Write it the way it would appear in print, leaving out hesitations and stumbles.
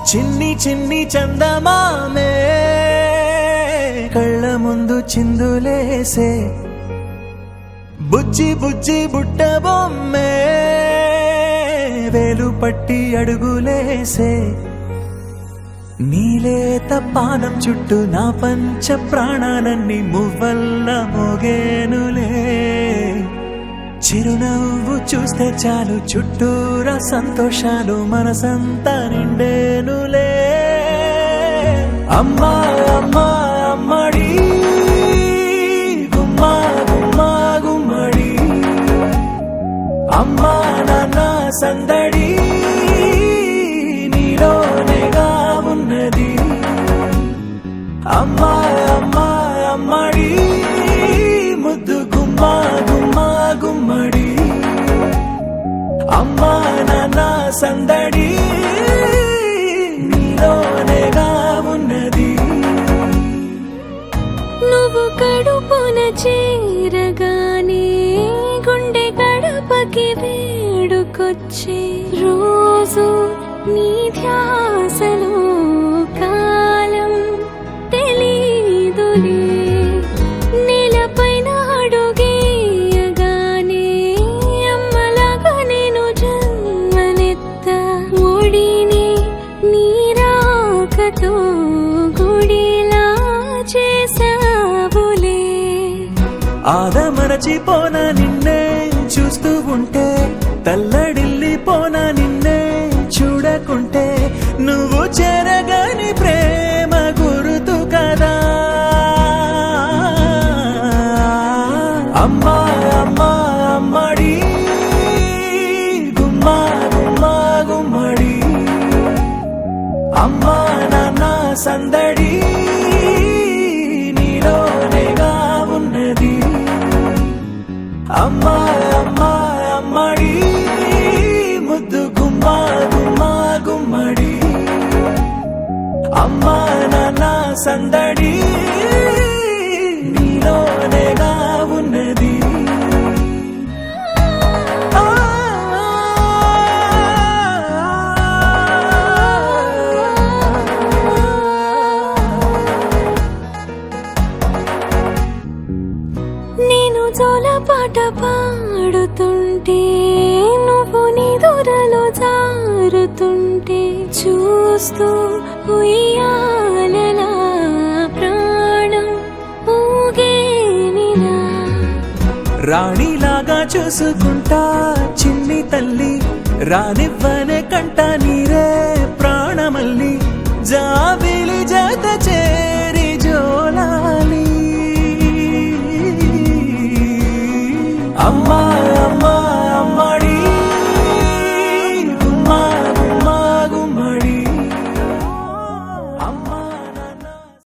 చిన్ని చిన్ని చందమామే కళ్ళ ముందు చిందులేసే బుజ్జి బుజ్జి బుట్ట బొమ్మే వేలు పట్టి అడుగులేసే నీలేత పానం చుట్టూ నా పంచ ప్రాణాలన్నీ మువ్వల్ల మోగేనులే చిరునవ్వు చూస్తే చాలు చుట్టూరా సంతోషాలు మనసంతా నిండేనులే అమ్మా అమ్మా అమ్మడి గుమ్మా గుమ్మా గుమ్మడి అమ్మా నాన్న సందడి నీలోనేగా ఉన్నది అమ్మా అమ్మా అమ్మడి ముద్దు గుమ్మా గుమ్మా గుమ్మడి అమ్మా నాన్న సందడి నీలోనేగా ఉన్నది నువ్వు కడుపున చేరగానే గుండె గడపకి వేడుకొచ్చే రోజు నీ ధ్యాసలో కాలం తెలీదులే నేలపైన అడుగేయగానే అమ్మలాగా నేను జన్మనెత్త ఒడిని నీరాకతో గుడిలా చేసావులే ఆదమరచిపోన నిన్నే చూస్తూ ఉంటే తల్లడిల్లిపోన నిన్నే చూడకుంటే నువ్వు చెరగని ప్రేమ గుర్తు కదా అమ్మా అమ్మా అమ్మడి గుమ్మా గుమ్మా గుమ్మడి అమ్మా నాన్న సందడి నీలోనేగా ఉన్నది అమ్మా అమ్మా అమ్మడి ముద్దు గుమ్మా గుమ్మా గుమ్మడి అమ్మా నాన్న సందడి నీలోనేగా ఉన్నది నేను జోలపాట పాడుతుంటే నువ్వు నిదురలో జారుతుంటే చూస్తూ ఉయ్యాలలా ప్రాణం ఊగేనిలా రాణిలాగా చూసుకుంటా చిన్ని తల్లి రానివ్వనే కంట నీరే ప్రాణమల్లి జాబిలి జత చేరి జోలాలి అమ్మా